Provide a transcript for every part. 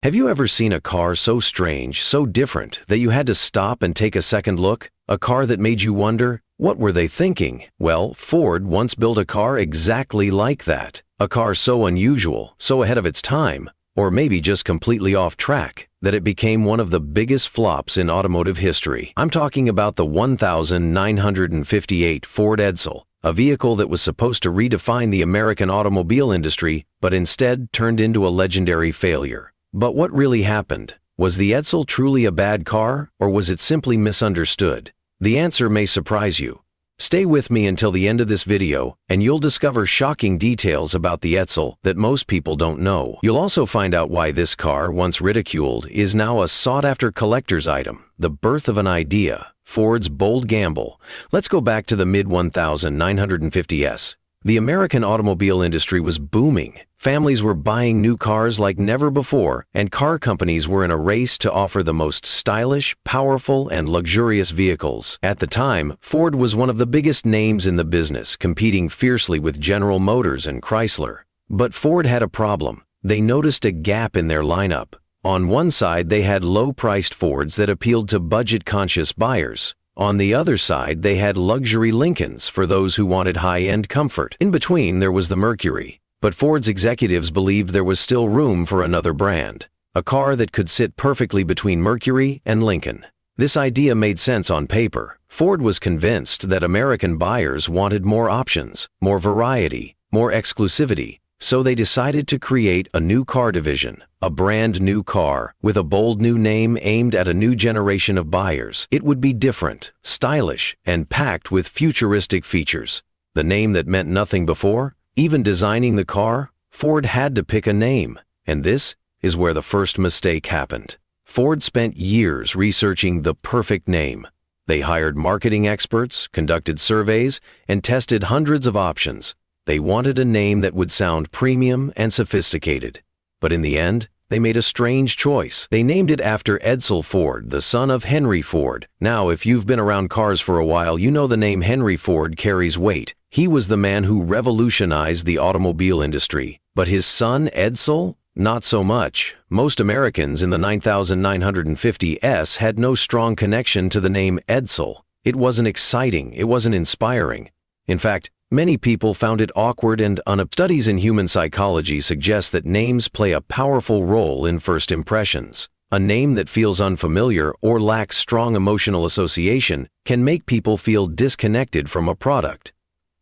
Have you ever seen a car so strange, so different, that you had to stop and take a second look? A car that made you wonder, what were they thinking? Well, Ford once built a car exactly like that. A car so unusual, so ahead of its time, or maybe just completely off track, that it became one of the biggest flops in automotive history. I'm talking about the 1958 Ford Edsel, a vehicle that was supposed to redefine the American automobile industry, but instead turned into a legendary failure. But what really happened? Was the Edsel truly a bad car, or was it simply misunderstood? The answer may surprise you. Stay with me until the end of this video, and you'll discover shocking details about the Edsel that most people don't know. You'll also find out why this car, once ridiculed, is now a sought-after collector's item, the birth of an idea, Ford's bold gamble. Let's go back to the mid-1950s. The American automobile industry was booming. Families were buying new cars like never before, and car companies were in a race to offer the most stylish, powerful, and luxurious vehicles. At the time, Ford was one of the biggest names in the business, competing fiercely with General Motors and Chrysler. But Ford had a problem. They noticed a gap in their lineup. On one side, they had low-priced Fords that appealed to budget-conscious buyers. On the other side, they had luxury Lincolns for those who wanted high-end comfort. In between, there was the Mercury. But Ford's executives believed there was still room for another brand, a car that could sit perfectly between Mercury and Lincoln. This idea made sense on paper. Ford was convinced that American buyers wanted more options, more variety, more exclusivity, so they decided to create a new car division, a brand new car, with a bold new name aimed at a new generation of buyers. It would be different, stylish, and packed with futuristic features. The name that meant nothing before? Even designing the car, Ford had to pick a name, and this is where the first mistake happened. Ford spent years researching the perfect name. They hired marketing experts, conducted surveys, and tested hundreds of options. They wanted a name that would sound premium and sophisticated. But in the end, they made a strange choice. They named it after Edsel Ford, the son of Henry Ford. Now, if you've been around cars for a while, you know the name Henry Ford carries weight. He was the man who revolutionized the automobile industry. But his son, Edsel? Not so much. Most Americans in the 9950S had no strong connection to the name Edsel. It wasn't exciting, it wasn't inspiring. In fact, many people found it awkward and Studies in human psychology suggest that names play a powerful role in first impressions. A name that feels unfamiliar or lacks strong emotional association can make people feel disconnected from a product.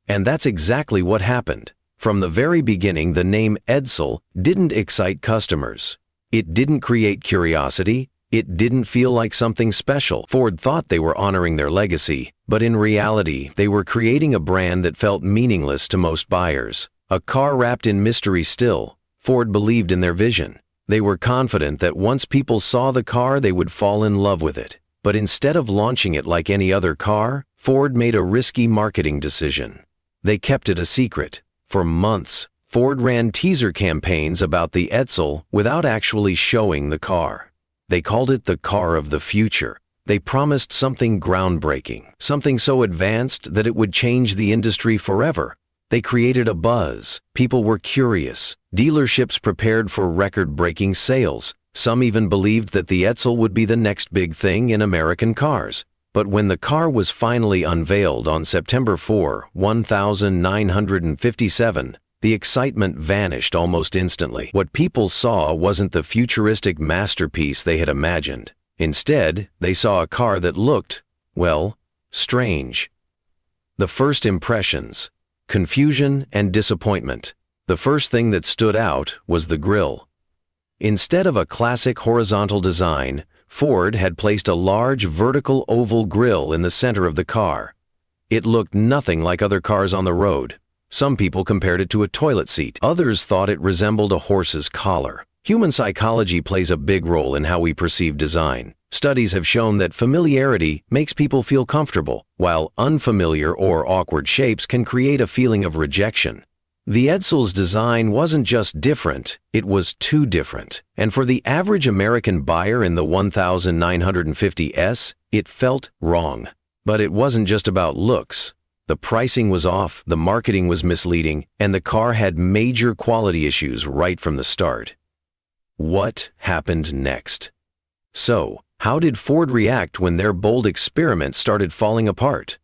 And that's exactly what happened. From the very beginning, the name Edsel didn't excite customers. It didn't create curiosity. It didn't feel like something special. Ford thought they were honoring their legacy, but in reality, they were creating a brand that felt meaningless to most buyers. A car wrapped in mystery still. Ford believed in their vision. They were confident that once people saw the car, they would fall in love with it. But instead of launching it like any other car, Ford made a risky marketing decision. They kept it a secret. For months, Ford ran teaser campaigns about the Edsel without actually showing the car. They called it the car of the future. They promised something groundbreaking, something so advanced that it would change the industry forever. They created a buzz. People were curious. Dealerships prepared for record-breaking sales. Some even believed that the Edsel would be the next big thing in American cars. But when the car was finally unveiled on September 4, 1957, the excitement vanished almost instantly. What people saw wasn't the futuristic masterpiece they had imagined. Instead, they saw a car that looked, well, strange. The first impressions: confusion and disappointment. The first thing that stood out was the grille. Instead of a classic horizontal design, Ford had placed a large vertical oval grille in the center of the car. It looked nothing like other cars on the road. Some people compared it to a toilet seat. Others thought it resembled a horse's collar. Human psychology plays a big role in how we perceive design. Studies have shown that familiarity makes people feel comfortable, while unfamiliar or awkward shapes can create a feeling of rejection. The Edsel's design wasn't just different, it was too different. And for the average American buyer in the 1950S, it felt wrong. But it wasn't just about looks. The pricing was off, the marketing was misleading, and the car had major quality issues right from the start. What happened next? So, how did Ford react when their bold experiment started falling apart?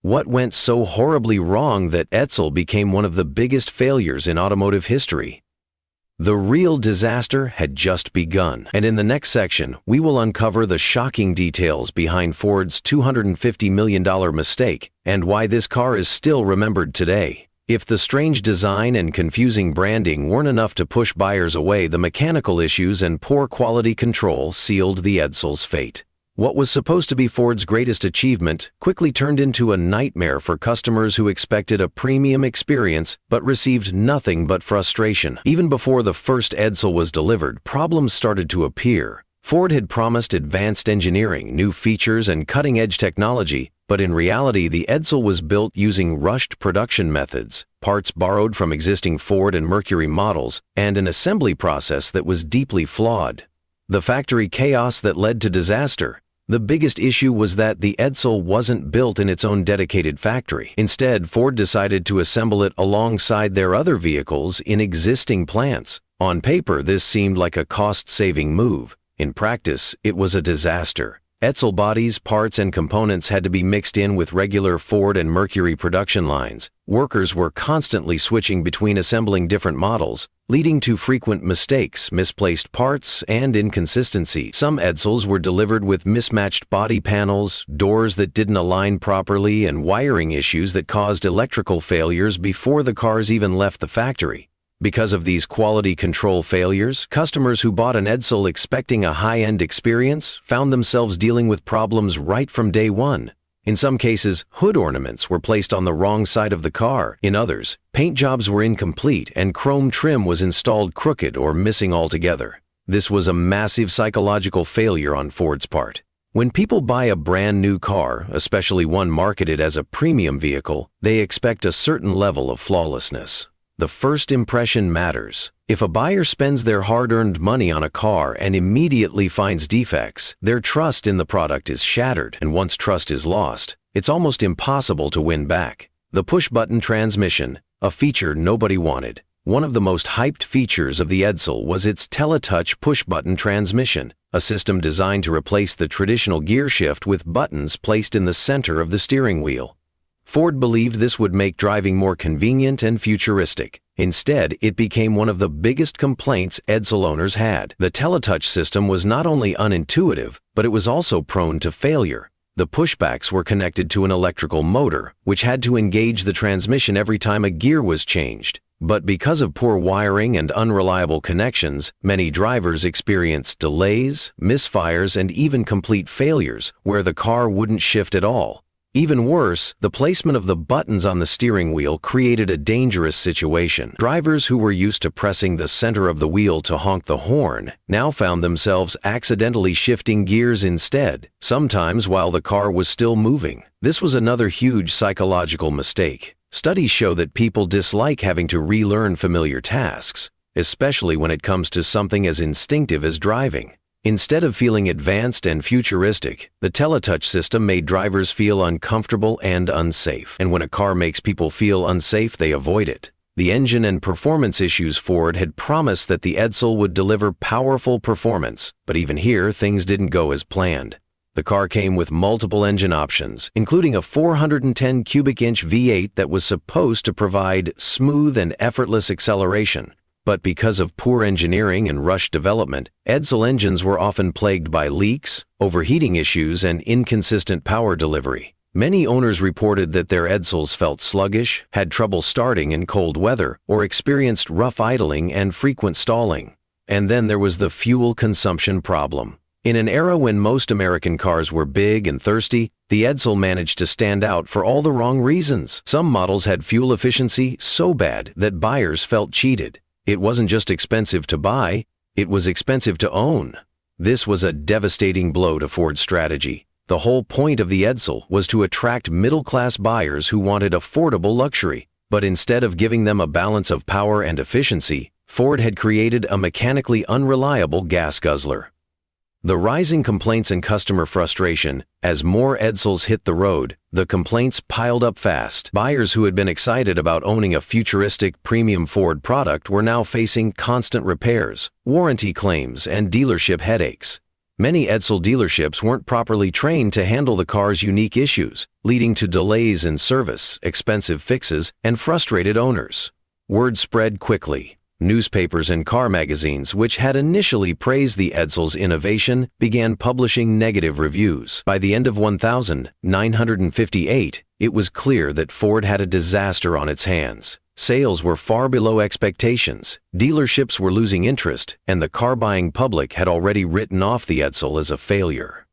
What went so horribly wrong that Edsel became one of the biggest failures in automotive history? The real disaster had just begun, and in the next section, we will uncover the shocking details behind Ford's $250 million mistake and why this car is still remembered today. If the strange design and confusing branding weren't enough to push buyers away, the mechanical issues and poor quality control sealed the Edsel's fate. What was supposed to be Ford's greatest achievement quickly turned into a nightmare for customers who expected a premium experience but received nothing but frustration. Even before the first Edsel was delivered, problems started to appear. Ford had promised advanced engineering, new features, and cutting-edge technology, but in reality the Edsel was built using rushed production methods, parts borrowed from existing Ford and Mercury models, and an assembly process that was deeply flawed. The factory chaos that led to disaster. The biggest issue was that the Edsel wasn't built in its own dedicated factory. Instead, Ford decided to assemble it alongside their other vehicles in existing plants. On paper, this seemed like a cost-saving move. In practice, it was a disaster. Edsel bodies, parts, and components had to be mixed in with regular Ford and Mercury production lines. Workers were constantly switching between assembling different models, leading to frequent mistakes, misplaced parts, and inconsistency. Some Edsels were delivered with mismatched body panels, doors that didn't align properly, and wiring issues that caused electrical failures before the cars even left the factory. Because of these quality control failures, customers who bought an Edsel expecting a high-end experience found themselves dealing with problems right from day one. In some cases, hood ornaments were placed on the wrong side of the car. In others, paint jobs were incomplete and chrome trim was installed crooked or missing altogether. This was a massive psychological failure on Ford's part. When people buy a brand new car, especially one marketed as a premium vehicle, they expect a certain level of flawlessness. The first impression matters. If a buyer spends their hard-earned money on a car and immediately finds defects, their trust in the product is shattered, and once trust is lost, it's almost impossible to win back. The push-button transmission, a feature nobody wanted. One of the most hyped features of the Edsel was its Teletouch push-button transmission, a system designed to replace the traditional gear shift with buttons placed in the center of the steering wheel. Ford believed this would make driving more convenient and futuristic. Instead, it became one of the biggest complaints Edsel owners had. The Teletouch system was not only unintuitive, but it was also prone to failure. The pushbacks were connected to an electrical motor, which had to engage the transmission every time a gear was changed. But because of poor wiring and unreliable connections, many drivers experienced delays, misfires, and even complete failures, where the car wouldn't shift at all. Even worse, the placement of the buttons on the steering wheel created a dangerous situation. Drivers who were used to pressing the center of the wheel to honk the horn now found themselves accidentally shifting gears instead, sometimes while the car was still moving. This was another huge psychological mistake. Studies show that people dislike having to relearn familiar tasks, especially when it comes to something as instinctive as driving. Instead of feeling advanced and futuristic, the Teletouch system made drivers feel uncomfortable and unsafe. And when a car makes people feel unsafe, they avoid it. The engine and performance issues. Ford had promised that the Edsel would deliver powerful performance, but even here, things didn't go as planned. The car came with multiple engine options, including a 410 cubic inch V8 that was supposed to provide smooth and effortless acceleration. But because of poor engineering and rushed development, Edsel engines were often plagued by leaks, overheating issues, and inconsistent power delivery. Many owners reported that their Edsels felt sluggish, had trouble starting in cold weather, or experienced rough idling and frequent stalling. And then there was the fuel consumption problem. In an era when most American cars were big and thirsty, the Edsel managed to stand out for all the wrong reasons. Some models had fuel efficiency so bad that buyers felt cheated. It wasn't just expensive to buy, it was expensive to own. This was a devastating blow to Ford's strategy. The whole point of the Edsel was to attract middle-class buyers who wanted affordable luxury. But instead of giving them a balance of power and efficiency, Ford had created a mechanically unreliable gas guzzler. The rising complaints and customer frustration. As more Edsels hit the road, the complaints piled up fast. Buyers who had been excited about owning a futuristic premium Ford product were now facing constant repairs, warranty claims, and dealership headaches. Many Edsel dealerships weren't properly trained to handle the car's unique issues, leading to delays in service, expensive fixes, and frustrated owners. Word spread quickly. Newspapers and car magazines, which had initially praised the Edsel's innovation, began publishing negative reviews. By the end of 1958, it was clear that Ford had a disaster on its hands. Sales were far below expectations, dealerships were losing interest, and the car-buying public had already written off the Edsel as a failure.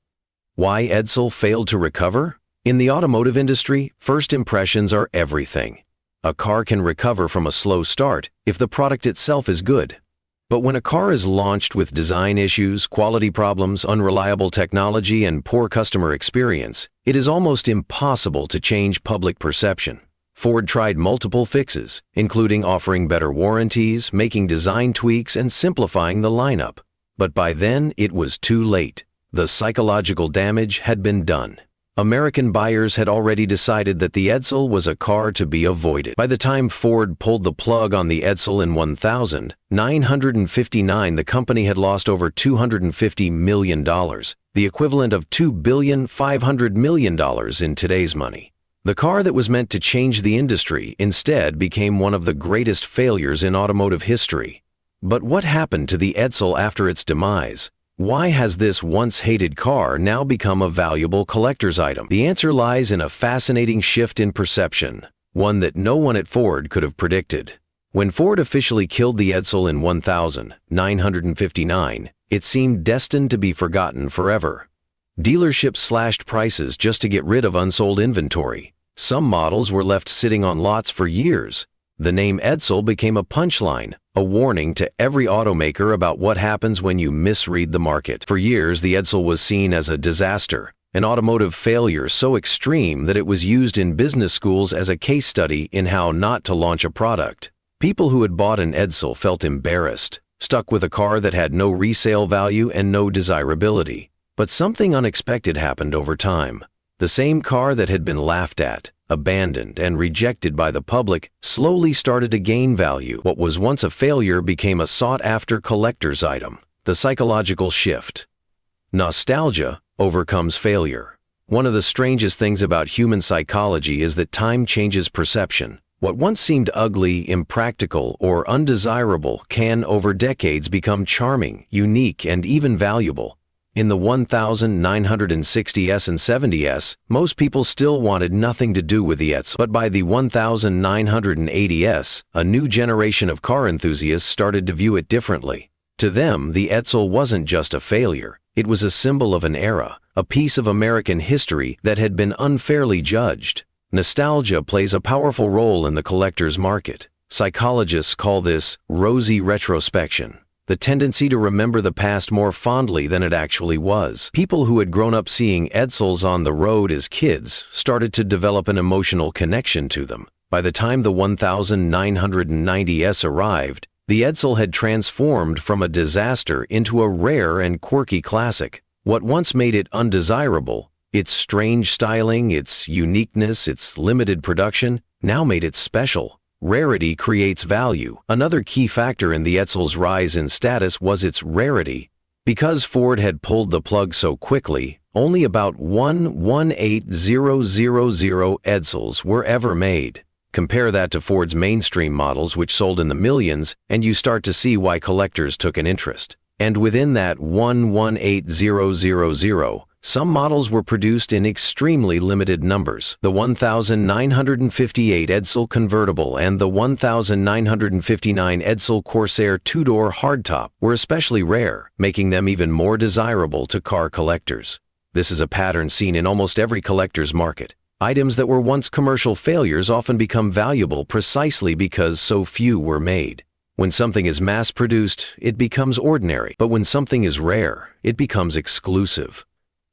Why Edsel failed to recover? In the automotive industry, first impressions are everything. A car can recover from a slow start if the product itself is good. But when a car is launched with design issues, quality problems, unreliable technology, and poor customer experience, it is almost impossible to change public perception. Ford tried multiple fixes, including offering better warranties, making design tweaks, and simplifying the lineup. But by then, it was too late. The psychological damage had been done. American buyers had already decided that the Edsel was a car to be avoided. By the time Ford pulled the plug on the Edsel in 1959, the company had lost over $250 million, the equivalent of $2.5 billion in today's money. The car that was meant to change the industry instead became one of the greatest failures in automotive history. But what happened to the Edsel after its demise? Why has this once-hated car now become a valuable collector's item? The answer lies in a fascinating shift in perception, one that no one at Ford could have predicted. When Ford officially killed the Edsel in 1959, it seemed destined to be forgotten forever. Dealerships slashed prices just to get rid of unsold inventory. Some models were left sitting on lots for years. The name Edsel became a punchline, a warning to every automaker about what happens when you misread the market. For years, the Edsel was seen as a disaster, an automotive failure so extreme that it was used in business schools as a case study in how not to launch a product. People who had bought an Edsel felt embarrassed, stuck with a car that had no resale value and no desirability. But something unexpected happened over time. The same car that had been laughed at, abandoned, and rejected by the public slowly started to gain value. What was once a failure became a sought-after collector's item. The psychological shift. Nostalgia overcomes failure. One of the strangest things about human psychology is that time changes perception. What once seemed ugly, impractical, or undesirable can, over decades, become charming, unique, and even valuable. In the 1960s and 70s, most people still wanted nothing to do with the Edsel. But by the 1980s, a new generation of car enthusiasts started to view it differently. To them, the Edsel wasn't just a failure. It was a symbol of an era, a piece of American history that had been unfairly judged. Nostalgia plays a powerful role in the collector's market. Psychologists call this rosy retrospection. The tendency to remember the past more fondly than it actually was. People who had grown up seeing Edsels on the road as kids started to develop an emotional connection to them. By the time the 1990s arrived, the Edsel had transformed from a disaster into a rare and quirky classic. What once made it undesirable, its strange styling, its uniqueness, its limited production, now made it special. Rarity creates value. Another key factor in the Edsel's rise in status was its rarity. Because Ford had pulled the plug so quickly, only about 118,000 Edsels were ever made. Compare that to Ford's mainstream models, which sold in the millions, and you start to see why collectors took an interest. And within that 118,000, some models were produced in extremely limited numbers. The 1958 Edsel convertible and the 1959 Edsel Corsair two-door hardtop were especially rare, making them even more desirable to car collectors. This is a pattern seen in almost every collector's market. Items that were once commercial failures often become valuable precisely because so few were made. When something is mass-produced, it becomes ordinary, but when something is rare, it becomes exclusive.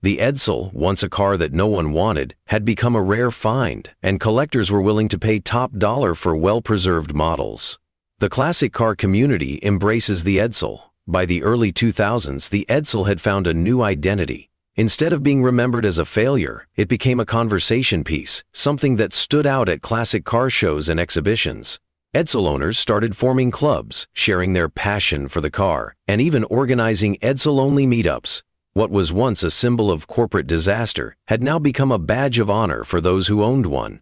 The Edsel, once a car that no one wanted, had become a rare find, and collectors were willing to pay top dollar for well-preserved models. The classic car community embraces the Edsel. By the early 2000s, the Edsel had found a new identity. Instead of being remembered as a failure, it became a conversation piece, something that stood out at classic car shows and exhibitions. Edsel owners started forming clubs, sharing their passion for the car, and even organizing Edsel-only meetups. What was once a symbol of corporate disaster had now become a badge of honor for those who owned one.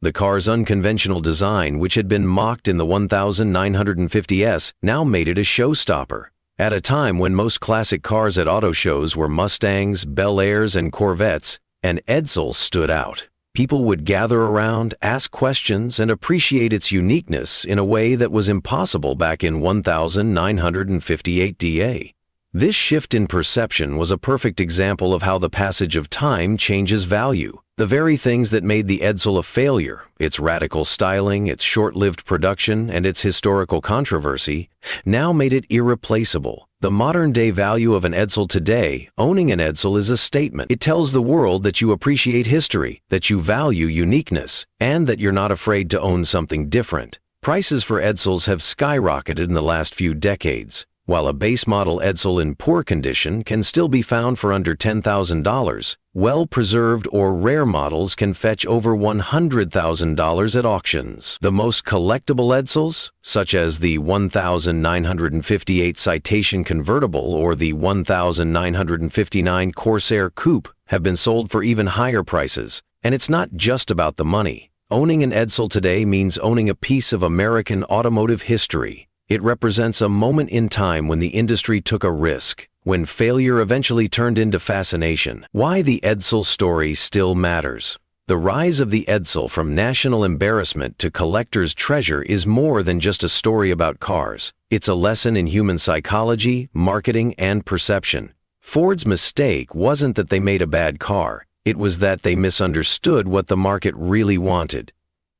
The car's unconventional design, which had been mocked in the 1950s, now made it a showstopper. At a time when most classic cars at auto shows were Mustangs, Bel Airs, and Corvettes, an Edsel stood out. People would gather around, ask questions, and appreciate its uniqueness in a way that was impossible back in 1958 DA. This shift in perception was a perfect example of how the passage of time changes value. The very things that made the Edsel a failure, its radical styling, its short-lived production, and its historical controversy, now made it irreplaceable. The modern-day value of an Edsel today, owning an Edsel, is a statement. It tells the world that you appreciate history, that you value uniqueness, and that you're not afraid to own something different. Prices for Edsels have skyrocketed in the last few decades. While a base model Edsel in poor condition can still be found for under $10,000, well-preserved or rare models can fetch over $100,000 at auctions. The most collectible Edsels, such as the 1958 Citation Convertible or the 1959 Corsair Coupe, have been sold for even higher prices. And it's not just about the money. Owning an Edsel today means owning a piece of American automotive history. It represents a moment in time when the industry took a risk, when failure eventually turned into fascination. Why the Edsel story still matters. The rise of the Edsel from national embarrassment to collector's treasure is more than just a story about cars. It's a lesson in human psychology, marketing, and perception. Ford's mistake wasn't that they made a bad car. It was that they misunderstood what the market really wanted.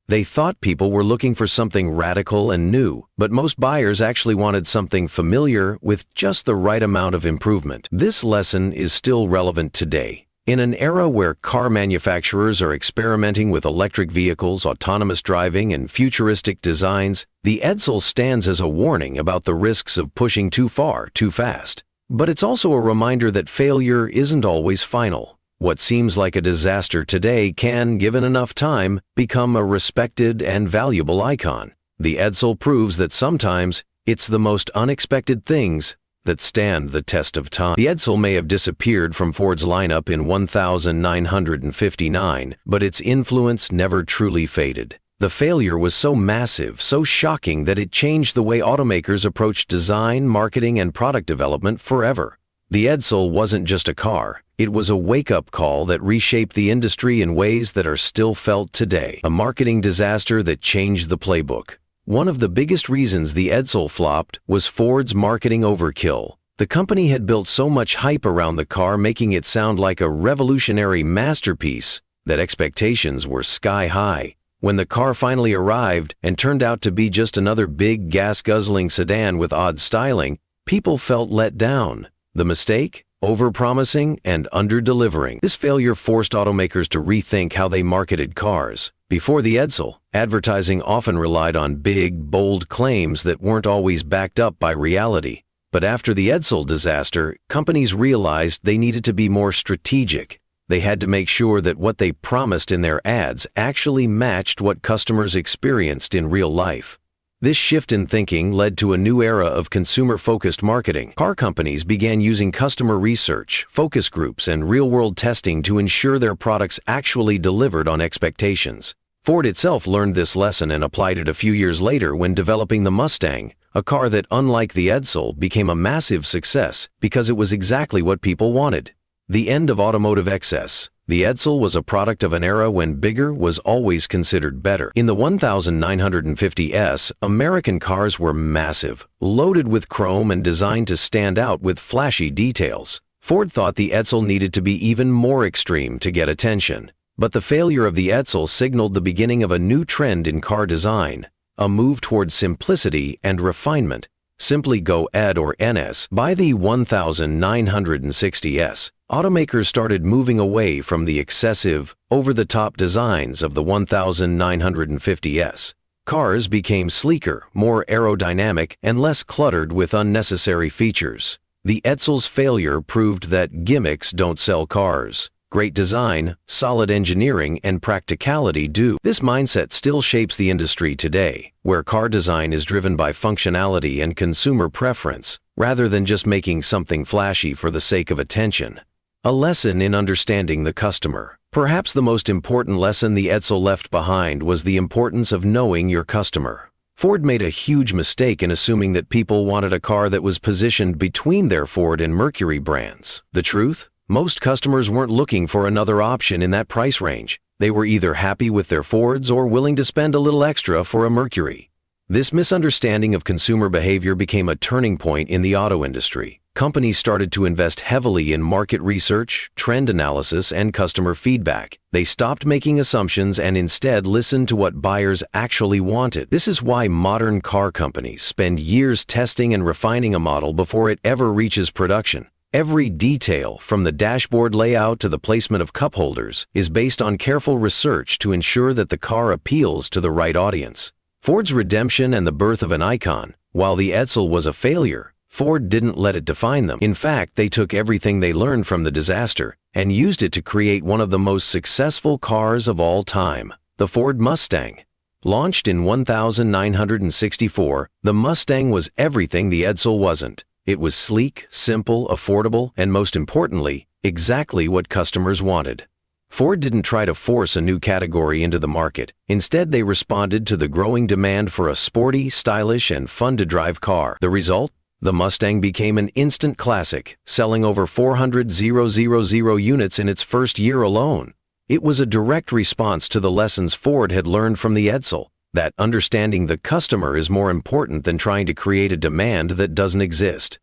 They thought people were looking for something radical and new, but most buyers actually wanted something familiar with just the right amount of improvement. This lesson is still relevant today. In an era where car manufacturers are experimenting with electric vehicles, autonomous driving, and futuristic designs, the Edsel stands as a warning about the risks of pushing too far, too fast. But it's also a reminder that failure isn't always final. What seems like a disaster today can, given enough time, become a respected and valuable icon. The Edsel proves that sometimes it's the most unexpected things that stand the test of time. The Edsel may have disappeared from Ford's lineup in 1959, but its influence never truly faded. The failure was so massive, so shocking that it changed the way automakers approached design, marketing, and product development forever. The Edsel wasn't just a car. It was a wake-up call that reshaped the industry in ways that are still felt today. A marketing disaster that changed the playbook. One of the biggest reasons the Edsel flopped was Ford's marketing overkill. The company had built so much hype around the car, making it sound like a revolutionary masterpiece, that expectations were sky high. When the car finally arrived and turned out to be just another big gas-guzzling sedan with odd styling, people felt let down. The mistake? Overpromising and under-delivering. This failure forced automakers to rethink how they marketed cars. Before the Edsel, advertising often relied on big, bold claims that weren't always backed up by reality. But after the Edsel disaster, companies realized they needed to be more strategic. They had to make sure that what they promised in their ads actually matched what customers experienced in real life. This shift in thinking led to a new era of consumer-focused marketing. Car companies began using customer research, focus groups, and real-world testing to ensure their products actually delivered on expectations. Ford itself learned this lesson and applied it a few years later when developing the Mustang, a car that, unlike the Edsel, became a massive success because it was exactly what people wanted. The end of automotive excess. The Edsel was a product of an era when bigger was always considered better. In the 1950s, American cars were massive, loaded with chrome and designed to stand out with flashy details. Ford thought the Edsel needed to be even more extreme to get attention. But the failure of the Edsel signaled the beginning of a new trend in car design, a move towards simplicity and refinement. Simply go ED or NS. By the 1960s, automakers started moving away from the excessive, over-the-top designs of the 1950s. Cars became sleeker, more aerodynamic, and less cluttered with unnecessary features. The Edsell's failure proved that gimmicks don't sell cars. Great design, solid engineering, and practicality do. This mindset still shapes the industry today, where car design is driven by functionality and consumer preference, rather than just making something flashy for the sake of attention. A lesson in understanding the customer. Perhaps the most important lesson the Edsell left behind was the importance of knowing your customer. Ford made a huge mistake in assuming that people wanted a car that was positioned between their Ford and Mercury brands. The truth? Most customers weren't looking for another option in that price range. They were either happy with their Fords or willing to spend a little extra for a Mercury. This misunderstanding of consumer behavior became a turning point in the auto industry. Companies started to invest heavily in market research, trend analysis, and customer feedback. They stopped making assumptions and instead listened to what buyers actually wanted. This is why modern car companies spend years testing and refining a model before it ever reaches production. Every detail, from the dashboard layout to the placement of cup holders, is based on careful research to ensure that the car appeals to the right audience. Ford's redemption and the birth of an icon. While the Edsell was a failure, Ford didn't let it define them. In fact, they took everything they learned from the disaster and used it to create one of the most successful cars of all time, the Ford Mustang. Launched in 1964, the Mustang was everything the Edsell wasn't. It was sleek, simple, affordable, and most importantly, exactly what customers wanted. Ford didn't try to force a new category into the market. Instead, they responded to the growing demand for a sporty, stylish, and fun-to-drive car. The result? The Mustang became an instant classic, selling over 400,000 units in its first year alone. It was a direct response to the lessons Ford had learned from the Edsell, that understanding the customer is more important than trying to create a demand that doesn't exist.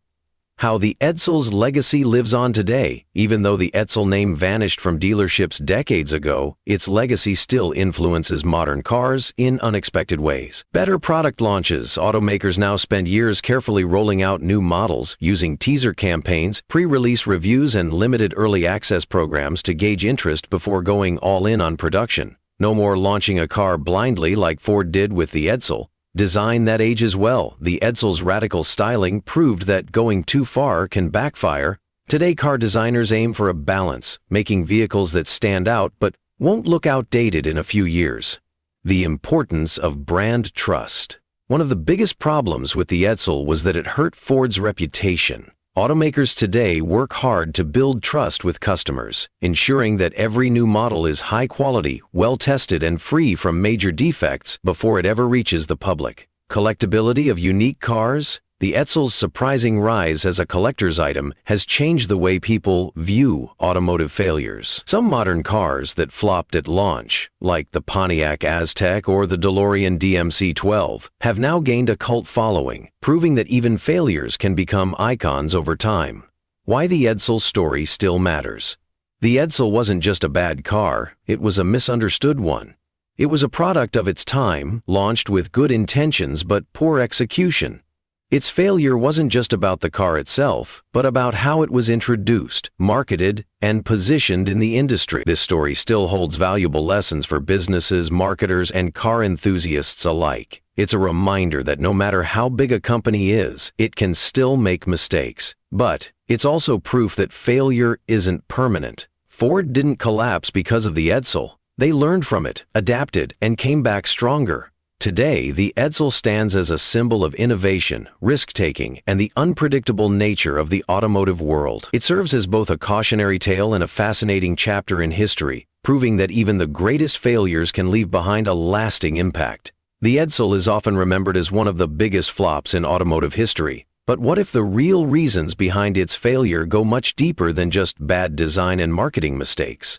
How the Edsell's legacy lives on today. Even though the Edsell name vanished from dealerships decades ago, its legacy still influences modern cars in unexpected ways. Better product launches. Automakers now spend years carefully rolling out new models, using teaser campaigns, pre-release reviews, and limited early access programs to gauge interest before going all in on production. No more launching a car blindly like Ford did with the Edsell. Design that ages well. The Edsell's radical styling proved that going too far can backfire. Today, car designers aim for a balance, making vehicles that stand out but won't look outdated in a few years. The importance of brand trust. One of the biggest problems with the Edsell was that it hurt Ford's reputation. Automakers today work hard to build trust with customers, ensuring that every new model is high quality, well-tested, and free from major defects before it ever reaches the public. Collectability of unique cars. The Edsell's surprising rise as a collector's item has changed the way people view automotive failures. Some modern cars that flopped at launch, like the Pontiac Aztek or the DeLorean DMC-12, have now gained a cult following, proving that even failures can become icons over time. Why the Edsell story still matters. The Edsell wasn't just a bad car, it was a misunderstood one. It was a product of its time, launched with good intentions but poor execution. Its failure wasn't just about the car itself, but about how it was introduced, marketed, and positioned in the industry. This story still holds valuable lessons for businesses, marketers, and car enthusiasts alike. It's a reminder that no matter how big a company is, it can still make mistakes. But it's also proof that failure isn't permanent. Ford didn't collapse because of the Edsell. They learned from it, adapted, and came back stronger. Today, the Edsell stands as a symbol of innovation, risk-taking, and the unpredictable nature of the automotive world. It serves as both a cautionary tale and a fascinating chapter in history, proving that even the greatest failures can leave behind a lasting impact. The Edsell is often remembered as one of the biggest flops in automotive history. But what if the real reasons behind its failure go much deeper than just bad design and marketing mistakes?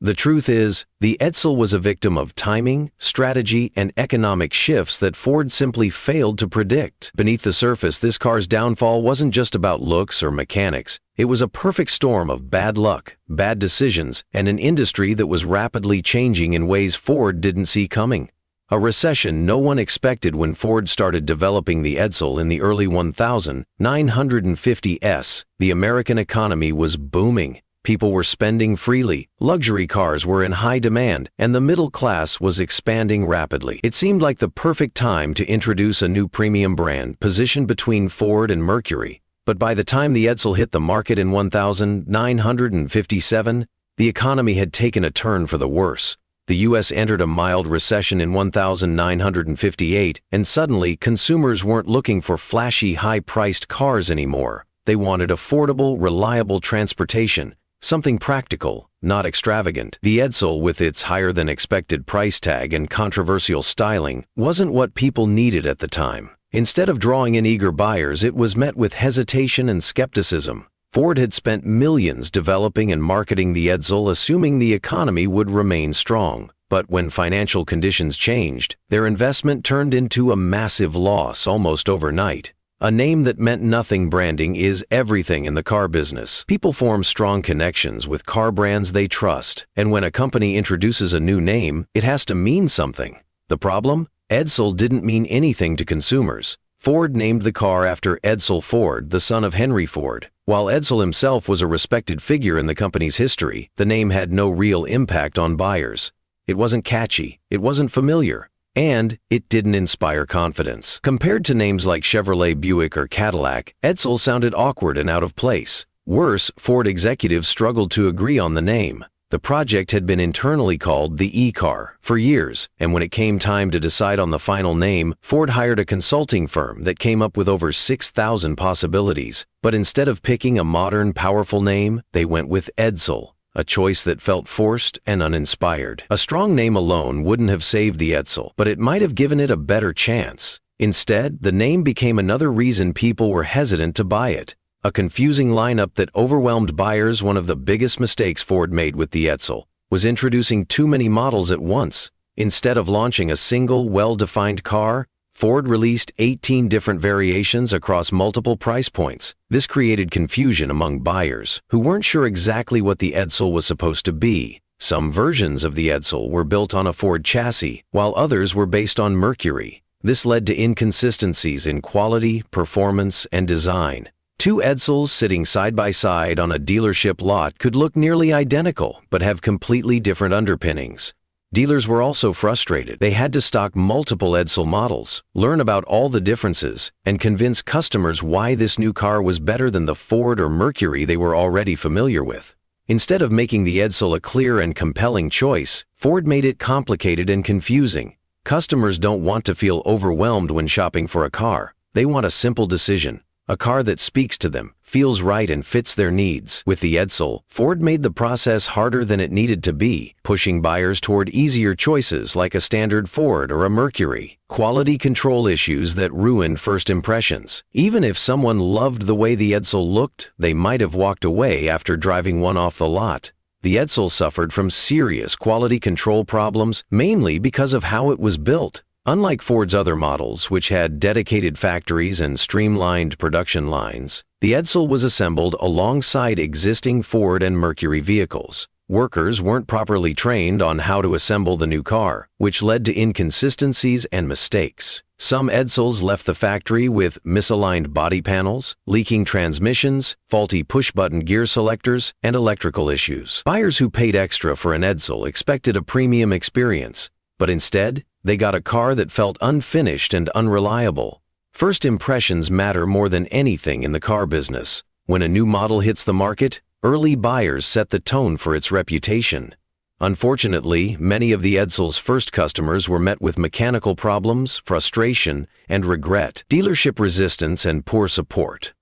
The truth is, the Edsell was a victim of timing, strategy, and economic shifts that Ford simply failed to predict. Beneath the surface, this car's downfall wasn't just about looks or mechanics. It was a perfect storm of bad luck, bad decisions, and an industry that was rapidly changing in ways Ford didn't see coming. A recession no one expected when Ford started developing the Edsell in the early 1950s. The American economy was booming. People were spending freely, luxury cars were in high demand, and the middle class was expanding rapidly. It seemed like the perfect time to introduce a new premium brand positioned between Ford and Mercury. But by the time the Edsel hit the market in 1957, the economy had taken a turn for the worse. The U.S. entered a mild recession in 1958, and suddenly consumers weren't looking for flashy, high-priced cars anymore. They wanted affordable, reliable transportation, something practical, not extravagant. The Edsel, with its higher-than-expected price tag and controversial styling, wasn't what people needed at the time. Instead of drawing in eager buyers, it was met with hesitation and skepticism. Ford had spent millions developing and marketing the Edsel, assuming the economy would remain strong. But when financial conditions changed, their investment turned into a massive loss almost overnight. A name that meant nothing. Branding is everything in the car business. People form strong connections with car brands they trust, and when a company introduces a new name, it has to mean something. The problem? Edsel didn't mean anything to consumers. Ford named the car after Edsel Ford, the son of Henry Ford. While Edsel himself was a respected figure in the company's history, the name had no real impact on buyers. It wasn't catchy, it wasn't familiar, and it didn't inspire confidence. Compared to names like Chevrolet, Buick, or Cadillac, Edsel sounded awkward and out of place. Worse, Ford executives struggled to agree on the name. The project had been internally called the E-Car for years, and when it came time to decide on the final name, Ford hired a consulting firm that came up with over 6,000 possibilities. But instead of picking a modern, powerful name, they went with Edsel, a choice that felt forced and uninspired. A strong name alone wouldn't have saved the Edsel, but it might have given it a better chance. Instead, the name became another reason people were hesitant to buy it. A confusing lineup that overwhelmed buyers. One of the biggest mistakes Ford made with the Edsel was introducing too many models at once. Instead of launching a single, well-defined car, Ford released 18 different variations across multiple price points. This created confusion among buyers, who weren't sure exactly what the Edsel was supposed to be. Some versions of the Edsel were built on a Ford chassis, while others were based on Mercury. This led to inconsistencies in quality, performance, and design. Two Edsels sitting side by side on a dealership lot could look nearly identical, but have completely different underpinnings. Dealers were also frustrated. They had to stock multiple Edsel models, learn about all the differences, and convince customers why this new car was better than the Ford or Mercury they were already familiar with. Instead of making the Edsel a clear and compelling choice, Ford made it complicated and confusing. Customers don't want to feel overwhelmed when shopping for a car. They want a simple decision. A car that speaks to them, feels right, and fits their needs. With the Edsel, Ford made the process harder than it needed to be, pushing buyers toward easier choices like a standard Ford or a Mercury. Quality control issues that ruined first impressions. Even if someone loved the way the Edsel looked, they might have walked away after driving one off the lot. The Edsel suffered from serious quality control problems, mainly because of how it was built. Unlike Ford's other models, which had dedicated factories and streamlined production lines, the Edsel was assembled alongside existing Ford and Mercury vehicles. Workers weren't properly trained on how to assemble the new car, which led to inconsistencies and mistakes. Some Edsels left the factory with misaligned body panels, leaking transmissions, faulty push-button gear selectors, and electrical issues. Buyers who paid extra for an Edsel expected a premium experience, but instead, they got a car that felt unfinished and unreliable. First impressions matter more than anything in the car business. When a new model hits the market, early buyers set the tone for its reputation. Unfortunately, many of the Edsel's first customers were met with mechanical problems, frustration, and regret, dealership resistance, and poor support.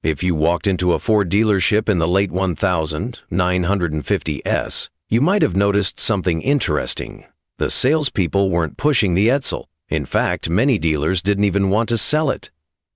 If you walked into a Ford dealership in the late 1950s, you might have noticed something interesting. The salespeople weren't pushing the Edsel. In fact, many dealers didn't even want to sell it.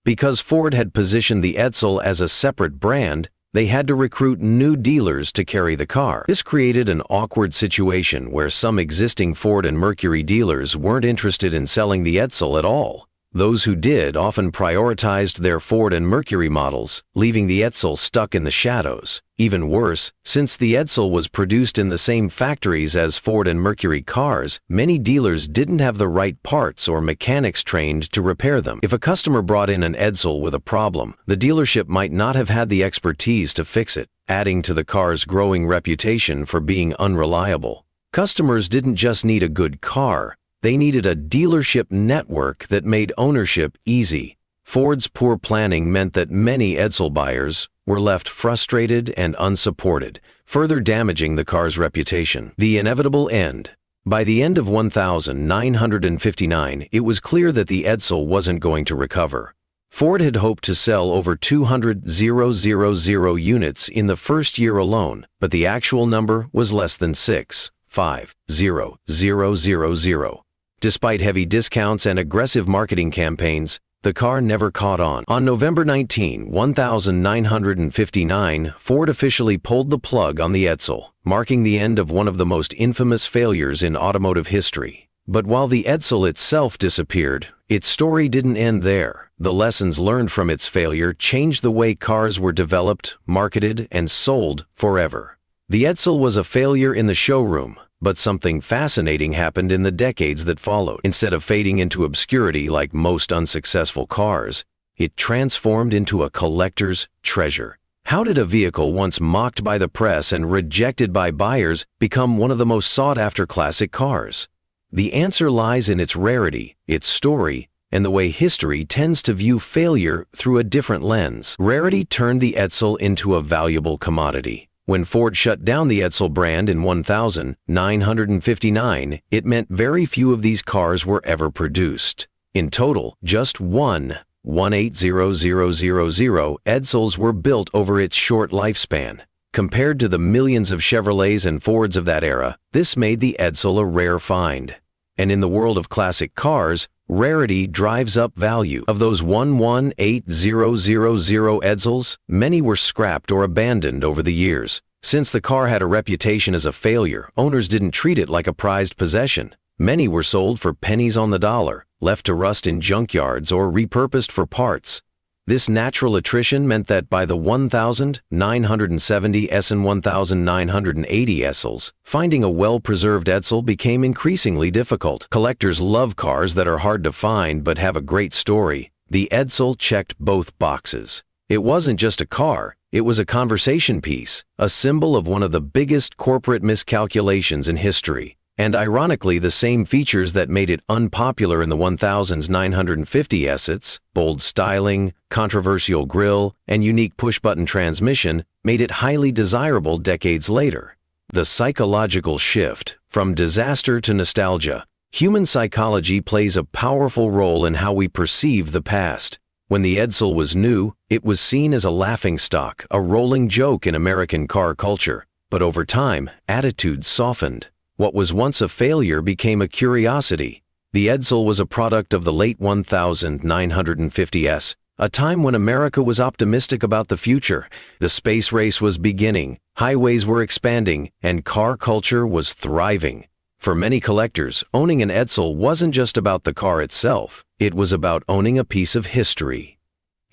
Because Ford had positioned the Edsel as a separate brand, they had to recruit new dealers to carry the car. This created an awkward situation where some existing Ford and Mercury dealers weren't interested in selling the Edsel at all. Those who did often prioritized their Ford and Mercury models, leaving the Edsel stuck in the shadows. Even worse, since the Edsel was produced in the same factories as Ford and Mercury cars, many dealers didn't have the right parts or mechanics trained to repair them. If a customer brought in an Edsel with a problem, the dealership might not have had the expertise to fix it. adding to the car's growing reputation for being unreliable. Customers didn't just need a good car, they needed a dealership network that made ownership easy. Ford's poor planning meant that many Edsel buyers were left frustrated and unsupported, further damaging the car's reputation. The inevitable end. By the end of 1959, it was clear that the Edsel wasn't going to recover. Ford had hoped to sell over 200,000 units in the first year alone, but the actual number was less than 650,000. Despite heavy discounts and aggressive marketing campaigns, the car never caught on. On November 19, 1959, Ford officially pulled the plug on the Edsel, marking the end of one of the most infamous failures in automotive history. But while the Edsel itself disappeared, its story didn't end there. The lessons learned from its failure changed the way cars were developed, marketed, and sold forever. The Edsel was a failure in the showroom, but something fascinating happened in the decades that followed. Instead of fading into obscurity like most unsuccessful cars, it transformed into a collector's treasure. How did a vehicle once mocked by the press and rejected by buyers become one of the most sought-after classic cars? The answer lies in its rarity, its story, and the way history tends to view failure through a different lens. Rarity turned the Edsel into a valuable commodity. When Ford shut down the Edsel brand in 1959, it meant very few of these cars were ever produced. In total, just 180,000 Edsels were built over its short lifespan. Compared to the millions of Chevrolets and Fords of that era, this made the Edsel a rare find. And in the world of classic cars, rarity drives up value. Of those 180,000 Edsels, many were scrapped or abandoned over the years. Since the car had a reputation as a failure, owners didn't treat it like a prized possession. Many were sold for pennies on the dollar, left to rust in junkyards or repurposed for parts. This natural attrition meant that by the 1,970 and 1,980 Edsels, finding a well-preserved Edsel became increasingly difficult. Collectors love cars that are hard to find but have a great story. The Edsel checked both boxes. It wasn't just a car, it was a conversation piece, a symbol of one of the biggest corporate miscalculations in history. And ironically, the same features that made it unpopular in the 1,950 Edsels, bold styling, controversial grille, and unique push-button transmission, made it highly desirable decades later. The psychological shift, from disaster to nostalgia. Human psychology plays a powerful role in how we perceive the past. When the Edsel was new, it was seen as a laughingstock, a rolling joke in American car culture. But over time, attitudes softened. What was once a failure became a curiosity. The Edsel was a product of the late 1950s, a time when America was optimistic about the future. The space race was beginning, highways were expanding, and car culture was thriving. For many collectors, owning an Edsel wasn't just about the car itself, it was about owning a piece of history.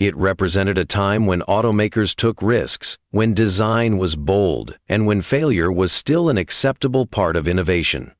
It represented a time when automakers took risks, when design was bold, and when failure was still an acceptable part of innovation.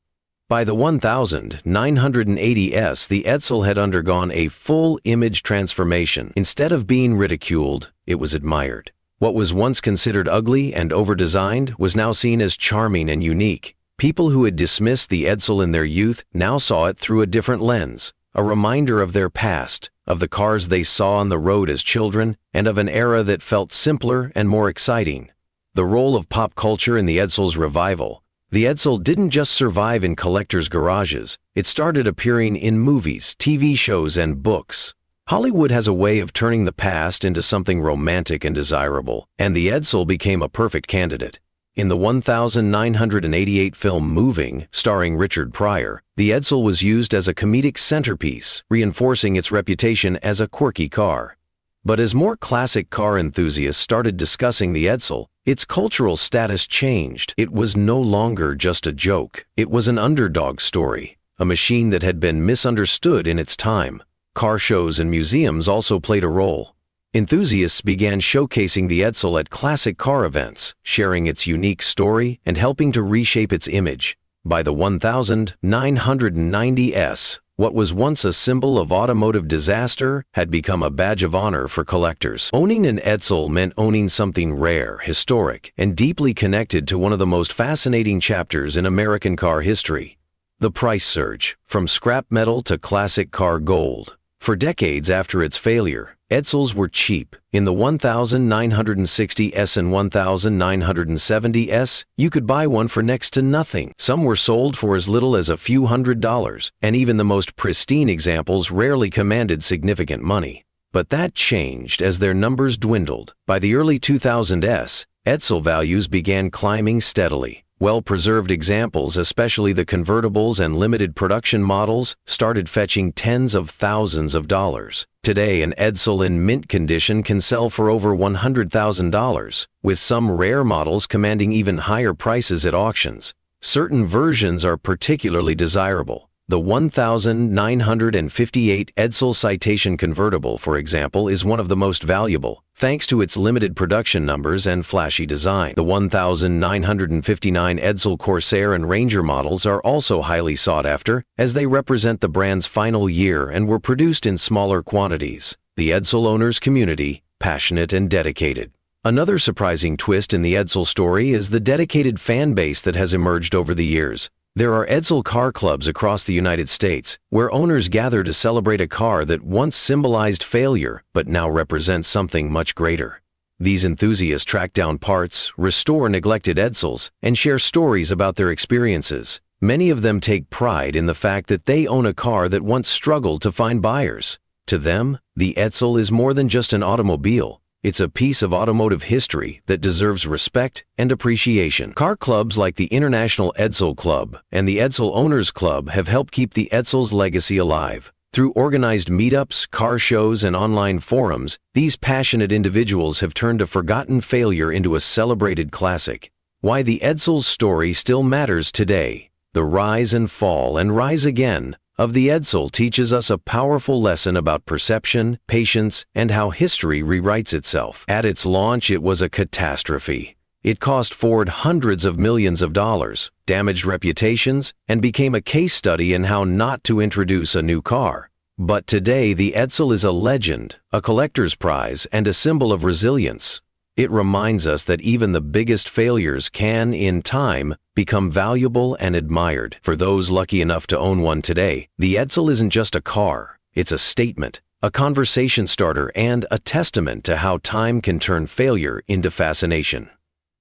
By the 1980s, the Edsel had undergone a full image transformation. Instead of being ridiculed, it was admired. What was once considered ugly and over-designed was now seen as charming and unique. People who had dismissed the Edsel in their youth now saw it through a different lens, a reminder of their past, of the cars they saw on the road as children, and of an era that felt simpler and more exciting. The role of pop culture in the Edsel's revival. The Edsel didn't just survive in collectors' garages, it started appearing in movies, TV shows, and books. Hollywood has a way of turning the past into something romantic and desirable, and the Edsel became a perfect candidate. In the 1988 film Moving, starring Richard Pryor, the Edsel was used as a comedic centerpiece, reinforcing its reputation as a quirky car. But as more classic car enthusiasts started discussing the Edsel, its cultural status changed. It was no longer just a joke. It was an underdog story, a machine that had been misunderstood in its time. Car shows and museums also played a role. Enthusiasts began showcasing the Edsel at classic car events, sharing its unique story and helping to reshape its image. By the 1990s, What was once a symbol of automotive disaster had become a badge of honor for collectors. Owning an Edsel meant owning something rare, historic, and deeply connected to one of the most fascinating chapters in American car history. The price surge, from scrap metal to classic car gold. For decades after its failure, Edsels were cheap. In the 1960s and 1970s, you could buy one for next to nothing. Some were sold for as little as a few $100s, and even the most pristine examples rarely commanded significant money. But that changed as their numbers dwindled. By the early 2000s, Edsel values began climbing steadily. Well-preserved examples, especially the convertibles and limited production models, started fetching tens of thousands of dollars. Today, an Edsel in mint condition can sell for over $100,000, with some rare models commanding even higher prices at auctions. Certain versions are particularly desirable. The 1958 Edsel Citation convertible, for example, is one of the most valuable, thanks to its limited production numbers and flashy design. The 1959 Edsel Corsair and Ranger models are also highly sought after, as they represent the brand's final year and were produced in smaller quantities. The Edsel owners' community, passionate and dedicated. Another surprising twist in the Edsel story is the dedicated fan base that has emerged over the years. There are Edsel car clubs across the United States, where owners gather to celebrate a car that once symbolized failure, but now represents something much greater. These enthusiasts track down parts, restore neglected Edsels, and share stories about their experiences. Many of them take pride in the fact that they own a car that once struggled to find buyers. To them, the Edsel is more than just an automobile. It's a piece of automotive history that deserves respect and appreciation. Car clubs like the International Edsel Club and the Edsel Owners Club have helped keep the Edsel's legacy alive. Through organized meetups, car shows, and online forums, these passionate individuals have turned a forgotten failure into a celebrated classic. Why the Edsel's story still matters today. The rise and fall and rise again of the Edsel teaches us a powerful lesson about perception, patience, and how history rewrites itself. At its launch, it was a catastrophe. It cost Ford hundreds of millions of dollars, damaged reputations, and became a case study in how not to introduce a new car. But today, the Edsel is a legend, a collector's prize, and a symbol of resilience. It reminds us that even the biggest failures can, in time, become valuable and admired. For those lucky enough to own one today, the Edsel isn't just a car. It's a statement, a conversation starter, and a testament to how time can turn failure into fascination.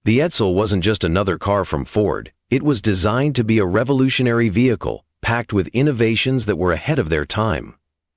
The Edsel wasn't just another car from Ford. It was designed to be a revolutionary vehicle, packed with innovations that were ahead of their time.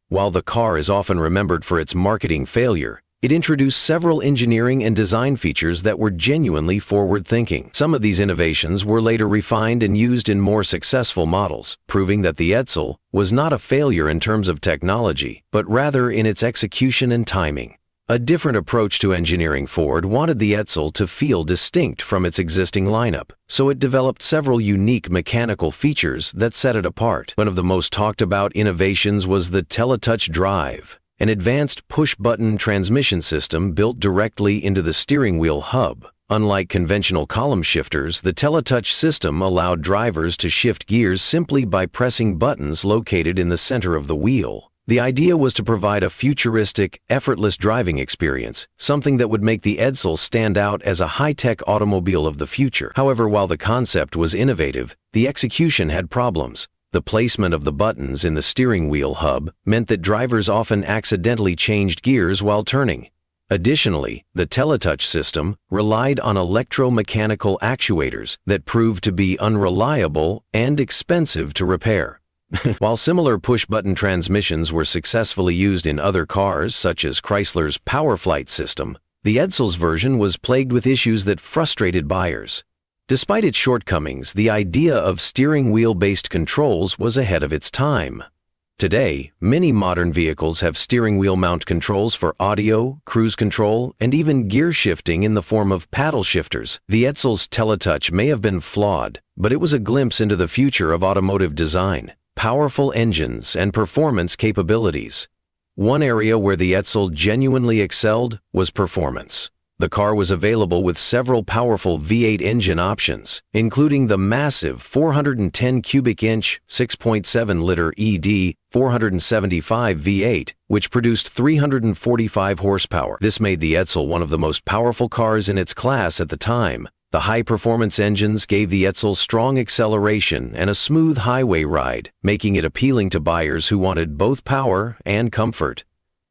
While the car is often remembered for its marketing failure, it introduced several engineering and design features that were genuinely forward-thinking. Some of these innovations were later refined and used in more successful models, proving that the Edsel was not a failure in terms of technology, but rather in its execution and timing. A different approach to engineering. Ford wanted the Edsel to feel distinct from its existing lineup, so it developed several unique mechanical features that set it apart. One of the most talked about innovations was the Teletouch Drive, an advanced push-button transmission system built directly into the steering wheel hub. Unlike conventional column shifters, the Teletouch system allowed drivers to shift gears simply by pressing buttons located in the center of the wheel. The idea was to provide a futuristic, effortless driving experience, something that would make the Edsel stand out as a high-tech automobile of the future. However, while the concept was innovative, the execution had problems. The placement of the buttons in the steering wheel hub meant that drivers often accidentally changed gears while turning. Additionally, the Teletouch system relied on electromechanical actuators that proved to be unreliable and expensive to repair. While similar push-button transmissions were successfully used in other cars, such as Chrysler's PowerFlight system, the Edsel's version was plagued with issues that frustrated buyers. Despite its shortcomings, the idea of steering wheel-based controls was ahead of its time. Today, many modern vehicles have steering wheel mount controls for audio, cruise control, and even gear shifting in the form of paddle shifters. The Edsel's Teletouch may have been flawed, but it was a glimpse into the future of automotive design, powerful engines, and performance capabilities. One area where the Edsel genuinely excelled was performance. The car was available with several powerful V8 engine options, including the massive 410 cubic inch 6.7-liter ED 475 V8, which produced 345 horsepower. This made the Edsel one of the most powerful cars in its class at the time. The high-performance engines gave the Edsel strong acceleration and a smooth highway ride, making it appealing to buyers who wanted both power and comfort.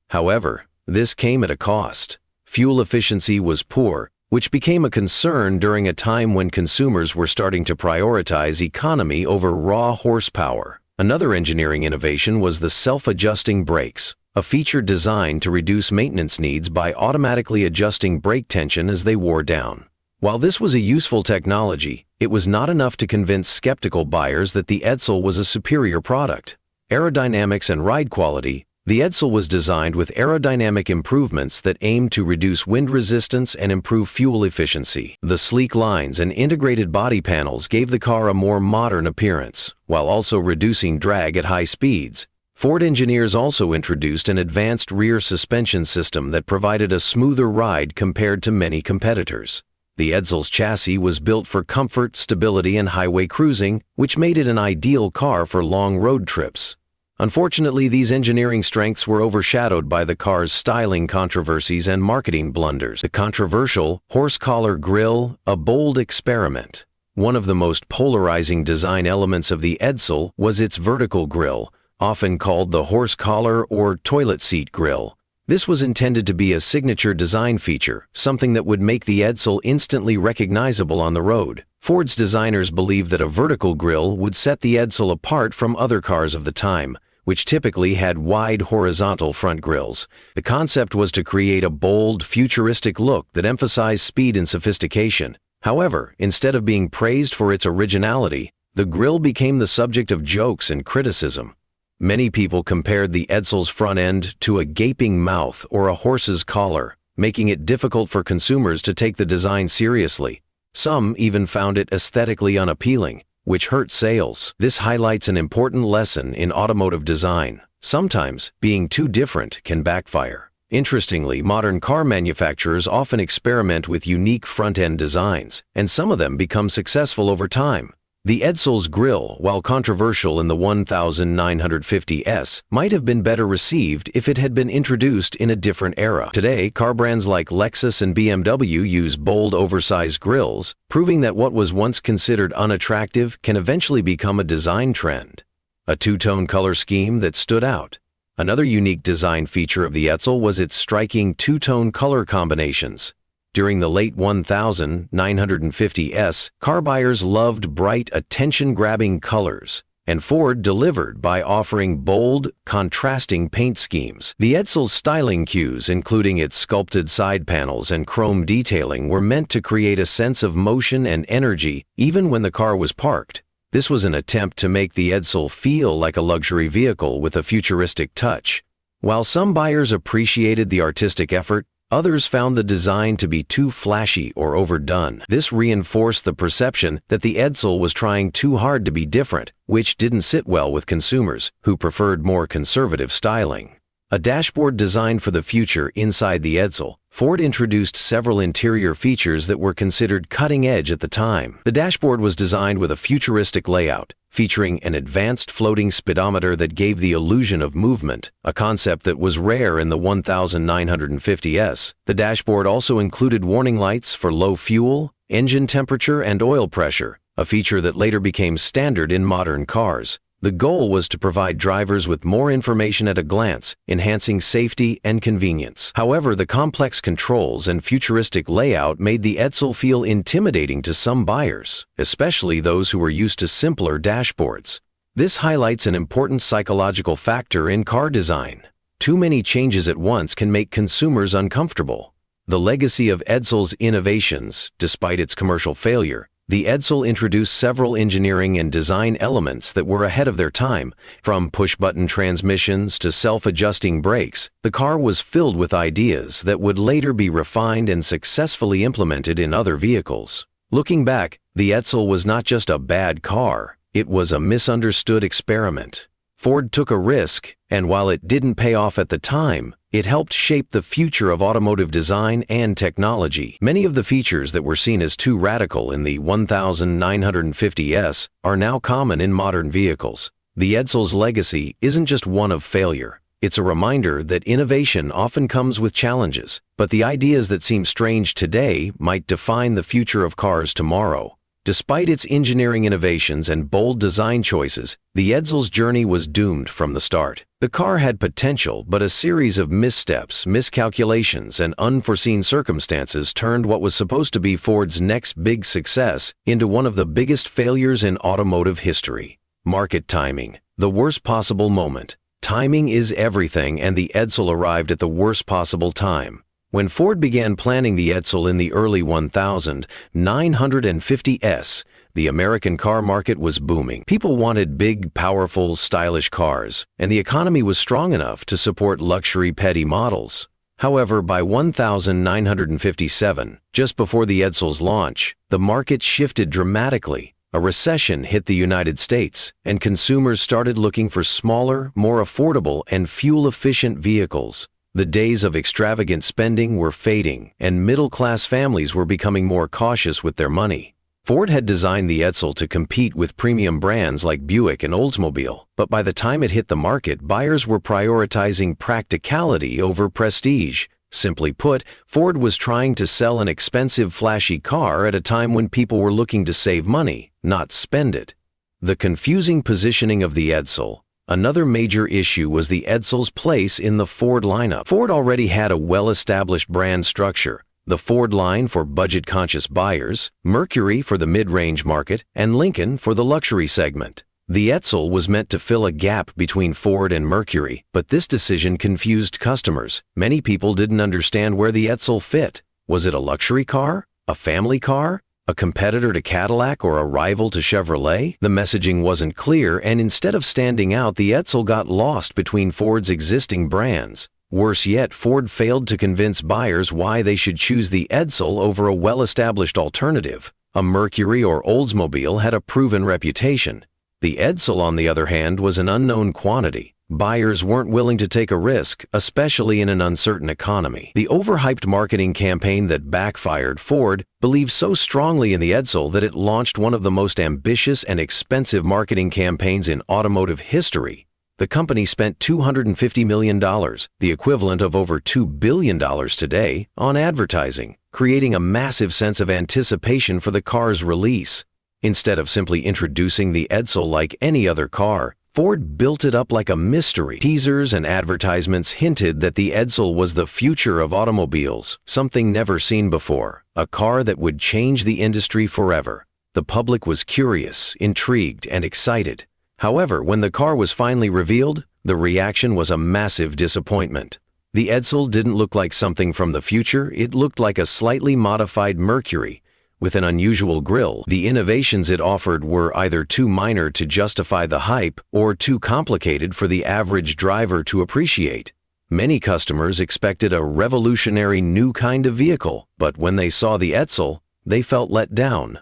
However, this came at a cost. Fuel efficiency was poor, which became a concern during a time when consumers were starting to prioritize economy over raw horsepower. Another engineering innovation was the self-adjusting brakes, a feature designed to reduce maintenance needs by automatically adjusting brake tension as they wore down. While this was a useful technology, it was not enough to convince skeptical buyers that the Edsel was a superior product. Aerodynamics and ride quality. The Edsel was designed with aerodynamic improvements that aimed to reduce wind resistance and improve fuel efficiency. The sleek lines and integrated body panels gave the car a more modern appearance, while also reducing drag at high speeds. Ford engineers also introduced an advanced rear suspension system that provided a smoother ride compared to many competitors. The Edsel's chassis was built for comfort, stability, and highway cruising, which made it an ideal car for long road trips. Unfortunately, these engineering strengths were overshadowed by the car's styling controversies and marketing blunders. The controversial horse collar grille, a bold experiment. One of the most polarizing design elements of the Edsel was its vertical grille, often called the horse collar or toilet seat grille. This was intended to be a signature design feature, something that would make the Edsel instantly recognizable on the road. Ford's designers believed that a vertical grille would set the Edsel apart from other cars of the time, which typically had wide horizontal front grilles. The concept was to create a bold, futuristic look that emphasized speed and sophistication. However, instead of being praised for its originality, the grille became the subject of jokes and criticism. Many people compared the Edsel's front end to a gaping mouth or a horse's collar, making it difficult for consumers to take the design seriously. Some even found it aesthetically unappealing, which hurt sales. This highlights an important lesson in automotive design. Sometimes, being too different can backfire. Interestingly, modern car manufacturers often experiment with unique front-end designs, and some of them become successful over time. The Edsel's grille, while controversial in the 1950s, might have been better received if it had been introduced in a different era. Today, car brands like Lexus and BMW use bold, oversized grilles, proving that what was once considered unattractive can eventually become a design trend. A two-tone color scheme that stood out. Another unique design feature of the Edsel was its striking two-tone color combinations. During the late 1950s, car buyers loved bright, attention-grabbing colors, and Ford delivered by offering bold, contrasting paint schemes. The Edsel's styling cues, including its sculpted side panels and chrome detailing, were meant to create a sense of motion and energy even when the car was parked. This was an attempt to make the Edsel feel like a luxury vehicle with a futuristic touch. While some buyers appreciated the artistic effort, others found the design to be too flashy or overdone. This reinforced the perception that the Edsel was trying too hard to be different, which didn't sit well with consumers, who preferred more conservative styling. A dashboard designed for the future inside the Edsel, Ford introduced several interior features that were considered cutting edge at the time. The dashboard was designed with a futuristic layout, featuring an advanced floating speedometer that gave the illusion of movement, a concept that was rare in the 1950s. The dashboard also included warning lights for low fuel, engine temperature, and oil pressure, a feature that later became standard in modern cars. The goal was to provide drivers with more information at a glance, enhancing safety and convenience. However, the complex controls and futuristic layout made the Edsel feel intimidating to some buyers, especially those who were used to simpler dashboards. This highlights an important psychological factor in car design. Too many changes at once can make consumers uncomfortable. The legacy of Edsel's innovations, despite its commercial failure, the Edsel introduced several engineering and design elements that were ahead of their time. From push-button transmissions to self-adjusting brakes, the car was filled with ideas that would later be refined and successfully implemented in other vehicles. Looking back, the Edsel was not just a bad car, it was a misunderstood experiment. Ford took a risk, and while it didn't pay off at the time, It helped shape the future of automotive design and technology. Many of the features that were seen as too radical in the 1950s are now common in modern vehicles. The Edsell's legacy isn't just one of failure. It's a reminder that innovation often comes with challenges, but the ideas that seem strange today might define the future of cars tomorrow. Despite its engineering innovations and bold design choices, the Edsell's journey was doomed from the start. The car had potential, but a series of missteps, miscalculations, and unforeseen circumstances turned what was supposed to be Ford's next big success into one of the biggest failures in automotive history. Market timing, the worst possible moment. Timing is everything, and the Edsell arrived at the worst possible time. When Ford began planning the Edsell in the early 1950s, the American car market was booming. People wanted big, powerful, stylish cars, and the economy was strong enough to support luxury petty models. However, by 1957, just before the Edsell's launch, the market shifted dramatically. A recession hit the United States, and consumers started looking for smaller, more affordable, and fuel-efficient vehicles. The days of extravagant spending were fading, and middle-class families were becoming more cautious with their money. Ford had designed the Edsell to compete with premium brands like Buick and Oldsmobile, but by the time it hit the market, buyers were prioritizing practicality over prestige. Simply put, Ford was trying to sell an expensive, flashy car at a time when people were looking to save money, not spend it. The confusing positioning of the Edsell. Another major issue was the Edsell's place in the Ford lineup. Ford already had a well-established brand structure: the Ford line for budget-conscious buyers, Mercury for the mid-range market, and Lincoln for the luxury segment. The Edsell was meant to fill a gap between Ford and Mercury, but this decision confused customers. Many people didn't understand where the Edsell fit. Was it a luxury car? A family car? A competitor to Cadillac or a rival to Chevrolet? The messaging wasn't clear, and instead of standing out, the Edsell got lost between Ford's existing brands. Worse yet, Ford failed to convince buyers why they should choose the Edsell over a well-established alternative. A Mercury or Oldsmobile had a proven reputation. The Edsell, on the other hand, was an unknown quantity. Buyers weren't willing to take a risk, especially in an uncertain economy. The overhyped marketing campaign that backfired. Ford believed so strongly in the Edsell that it launched one of the most ambitious and expensive marketing campaigns in automotive history. The company spent $250 million, the equivalent of over $2 billion today, on advertising, creating a massive sense of anticipation for the car's release. Instead of simply introducing the Edsell like any other car, Ford built it up like a mystery. Teasers and advertisements hinted that the Edsell was the future of automobiles, something never seen before, a car that would change the industry forever. The public was curious, intrigued, and excited. However, when the car was finally revealed, the reaction was a massive disappointment. The Edsell didn't look like something from the future. It looked like a slightly modified Mercury, with an unusual grille. The innovations it offered were either too minor to justify the hype or too complicated for the average driver to appreciate. Many customers expected a revolutionary new kind of vehicle, but when they saw the Edsell, they felt let down.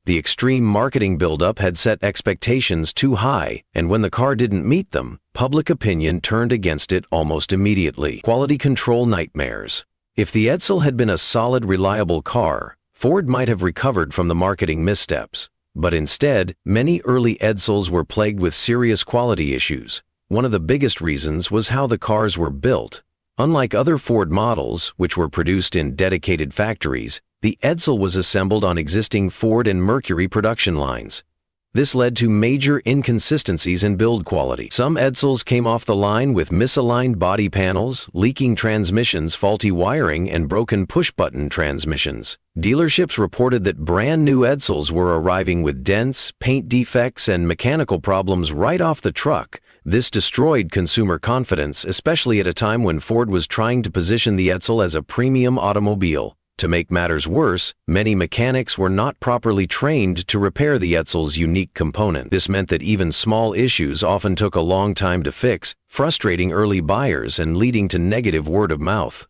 The extreme marketing buildup had set expectations too high, and when the car didn't meet them, public opinion turned against it almost immediately. Quality control nightmares. If the Edsell had been a solid, reliable car, Ford might have recovered from the marketing missteps. But instead, many early Edsells were plagued with serious quality issues. One of the biggest reasons was how the cars were built. Unlike other Ford models, which were produced in dedicated factories, the Edsell was assembled on existing Ford and Mercury production lines. This led to major inconsistencies in build quality. Some Edsells came off the line with misaligned body panels, leaking transmissions, faulty wiring, and broken push-button transmissions. Dealerships reported that brand new Edsells were arriving with dents, paint defects, and mechanical problems right off the truck. This destroyed consumer confidence, especially at a time when Ford was trying to position the Edsell as a premium automobile. To make matters worse, many mechanics were not properly trained to repair the Edsell's unique component. This meant that even small issues often took a long time to fix, frustrating early buyers and leading to negative word of mouth.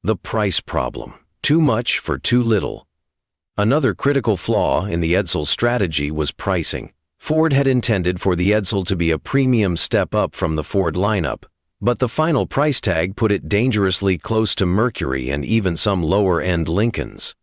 The price problem. Too much for too little. Another critical flaw in the Edsell's strategy was pricing. Ford had intended for the Edsell to be a premium step up from the Ford lineup. But the final price tag put it dangerously close to Mercury and even some lower-end Lincolns.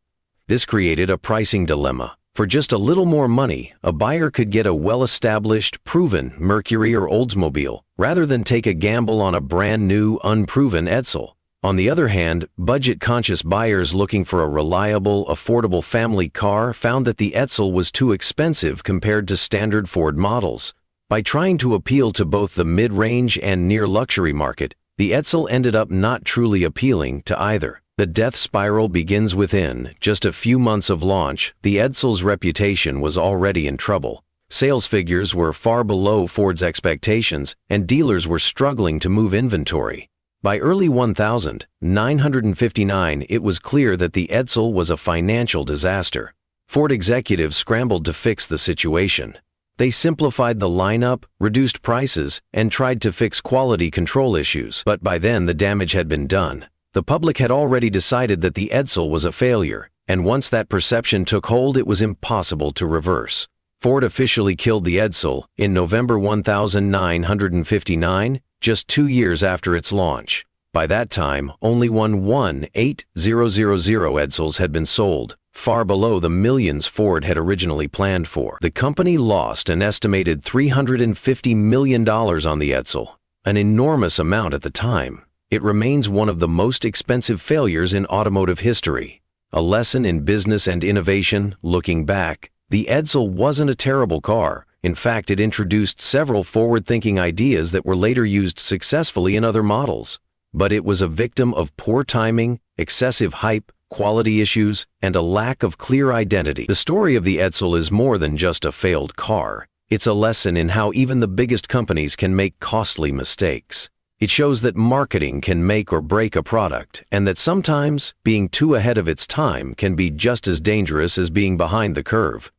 This created a pricing dilemma. For just a little more money, a buyer could get a well-established, proven Mercury or Oldsmobile, rather than take a gamble on a brand-new, unproven Edsel. On the other hand, budget-conscious buyers looking for a reliable, affordable family car found that the Edsel was too expensive compared to standard Ford models. By trying to appeal to both the mid-range and near-luxury market, the Edsel ended up not truly appealing to either. The death spiral begins within. Just a few months of launch, the Edsel's reputation was already in trouble. Sales figures were far below Ford's expectations, and dealers were struggling to move inventory. By early 1959, it was clear that the Edsel was a financial disaster. Ford executives scrambled to fix the situation. They simplified the lineup, reduced prices, and tried to fix quality control issues. But by then, the damage had been done. The public had already decided that the Edsel was a failure, and once that perception took hold, it was impossible to reverse. Ford officially killed the Edsel in November 1959, just 2 years after its launch. By that time, only 18,000 Edsels had been sold, far below the millions Ford had originally planned for. The company lost an estimated $350 million on the Edsel, an enormous amount at the time. It remains one of the most expensive failures in automotive history. A lesson in business and innovation. Looking back, the Edsel wasn't a terrible car. In fact, it introduced several forward-thinking ideas that were later used successfully in other models. But it was a victim of poor timing, excessive hype, quality issues, and a lack of clear identity. The story of the Edsel is more than just a failed car. It's a lesson in how even the biggest companies can make costly mistakes. It shows that marketing can make or break a product, and that sometimes being too ahead of its time can be just as dangerous as being behind the curve.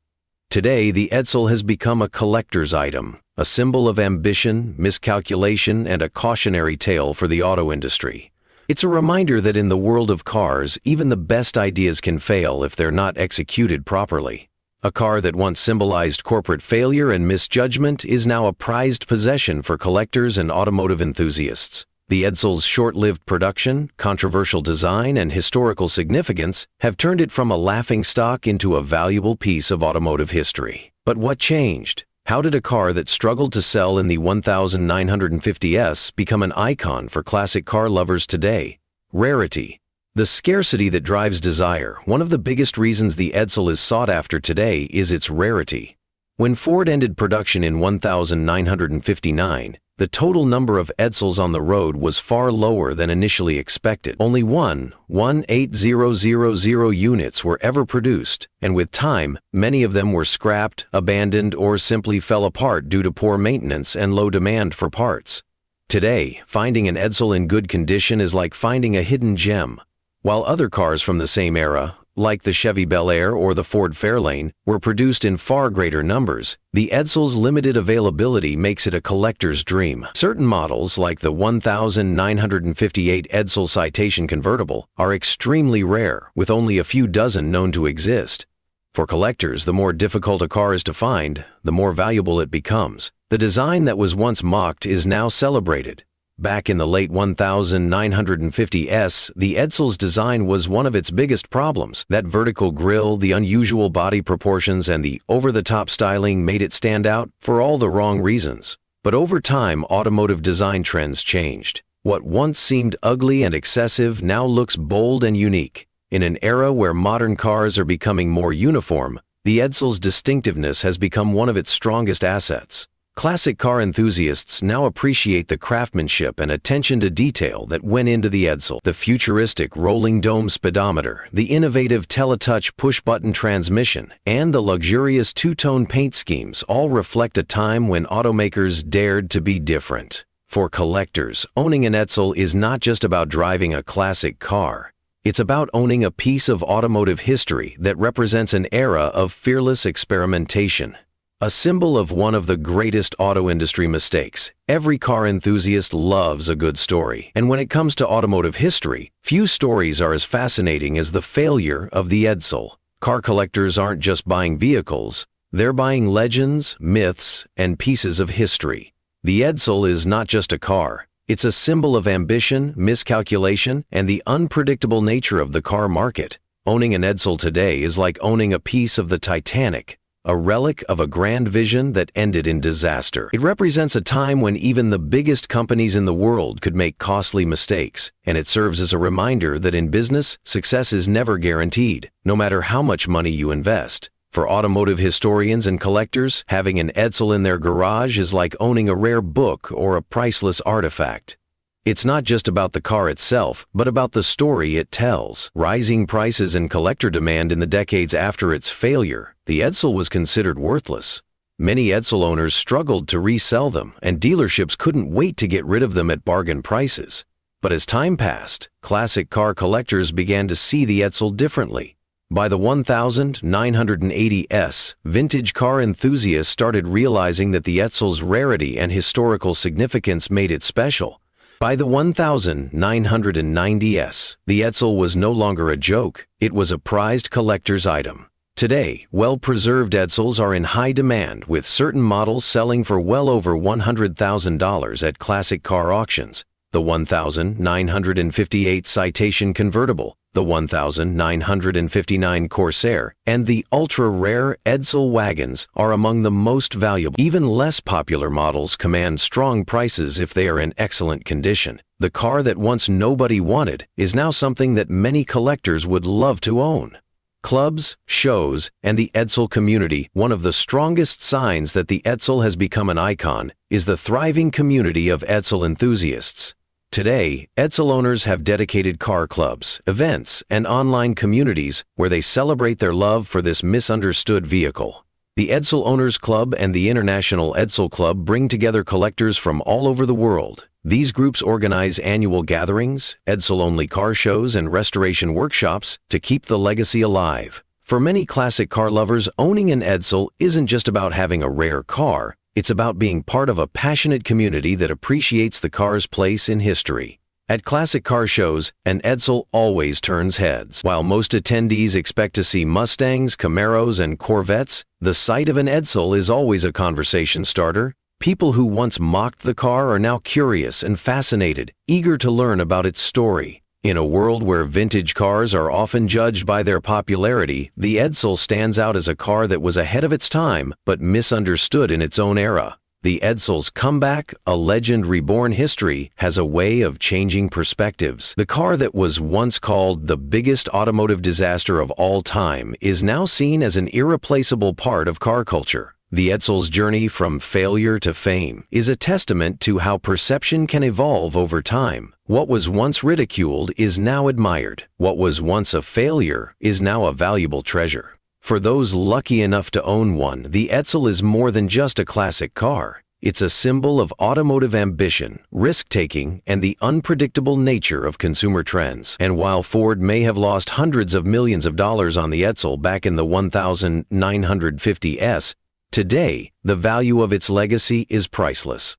Today, the Edsel has become a collector's item, a symbol of ambition, miscalculation, and a cautionary tale for the auto industry. It's a reminder that in the world of cars, even the best ideas can fail if they're not executed properly. A car that once symbolized corporate failure and misjudgment is now a prized possession for collectors and automotive enthusiasts. The Edsel's short-lived production, controversial design, and historical significance have turned it from a laughingstock into a valuable piece of automotive history. But what changed? How did a car that struggled to sell in the 1950s become an icon for classic car lovers today? Rarity. The scarcity that drives desire. One of the biggest reasons the Edsel is sought after today is its rarity. When Ford ended production in 1959, the total number of Edsels on the road was far lower than initially expected. Only 18,000 units were ever produced, and with time, many of them were scrapped, abandoned, or simply fell apart due to poor maintenance and low demand for parts. Today, finding an Edsel in good condition is like finding a hidden gem. While other cars from the same era, like the Chevy Bel Air or the Ford Fairlane, were produced in far greater numbers, the Edsel's limited availability makes it a collector's dream. Certain models, like the 1958 Edsel Citation Convertible, are extremely rare, with only a few dozen known to exist. For collectors, the more difficult a car is to find, the more valuable it becomes. The design that was once mocked is now celebrated. Back in the late 1950s, the Edsel's design was one of its biggest problems. That vertical grille, the unusual body proportions, and the over-the-top styling made it stand out for all the wrong reasons. But over time, automotive design trends changed. What once seemed ugly and excessive now looks bold and unique. In an era where modern cars are becoming more uniform, the Edsel's distinctiveness has become one of its strongest assets. Classic car enthusiasts now appreciate the craftsmanship and attention to detail that went into the Edsel. The futuristic rolling dome speedometer, the innovative teletouch push-button transmission, and the luxurious two-tone paint schemes all reflect a time when automakers dared to be different. For collectors, owning an Edsel is not just about driving a classic car. It's about owning a piece of automotive history that represents an era of fearless experimentation. A symbol of one of the greatest auto industry mistakes. Every car enthusiast loves a good story. And when it comes to automotive history, few stories are as fascinating as the failure of the Edsel. Car collectors aren't just buying vehicles, they're buying legends, myths, and pieces of history. The Edsel is not just a car, It's a symbol of ambition, miscalculation, and the unpredictable nature of the car market. Owning an Edsel today is like owning a piece of the Titanic, a relic of a grand vision that ended in disaster. It represents a time when even the biggest companies in the world could make costly mistakes, and it serves as a reminder that in business, success is never guaranteed, no matter how much money you invest. For automotive historians and collectors, having an Edsel in their garage is like owning a rare book or a priceless artifact. It's not just about the car itself, but about the story it tells. Rising prices and collector demand in the decades after its failure, the Edsel was considered worthless. Many Edsel owners struggled to resell them, and dealerships couldn't wait to get rid of them at bargain prices. But as time passed, classic car collectors began to see the Edsel differently. By the 1980s, vintage car enthusiasts started realizing that the Edsel's rarity and historical significance made it special. By the 1990s, the Edsel was no longer a joke, it was a prized collector's item. Today, well-preserved Edsels are in high demand, with certain models selling for well over $100,000 at classic car auctions. The 1958 Citation Convertible, the 1959 Corsair, and the ultra-rare Edsel wagons are among the most valuable. Even less popular models command strong prices if they are in excellent condition. The car that once nobody wanted is now something that many collectors would love to own. Clubs, shows, and the Edsel community. One of the strongest signs that the Edsel has become an icon is the thriving community of Edsel enthusiasts. Today, Edsel owners have dedicated car clubs, events, and online communities where they celebrate their love for this misunderstood vehicle. The Edsel Owners Club and the International Edsel Club bring together collectors from all over the world. These groups organize annual gatherings, Edsel-only car shows, and restoration workshops to keep the legacy alive. For many classic car lovers, owning an Edsel isn't just about having a rare car. It's about being part of a passionate community that appreciates the car's place in history. At classic car shows, an Edsel always turns heads. While most attendees expect to see Mustangs, Camaros, and Corvettes, the sight of an Edsel is always a conversation starter. People who once mocked the car are now curious and fascinated, eager to learn about its story. In a world where vintage cars are often judged by their popularity, the Edsel stands out as a car that was ahead of its time but misunderstood in its own era. The Edsel's comeback, a legend reborn history, has a way of changing perspectives. The car that was once called the biggest automotive disaster of all time is now seen as an irreplaceable part of car culture. The Edsel's journey from failure to fame is a testament to how perception can evolve over time. What was once ridiculed is now admired. What was once a failure is now a valuable treasure. For those lucky enough to own one, the Edsel is more than just a classic car. It's a symbol of automotive ambition, risk-taking, and the unpredictable nature of consumer trends. And while Ford may have lost hundreds of millions of dollars on the Edsel back in the 1950s, today, the value of its legacy is priceless.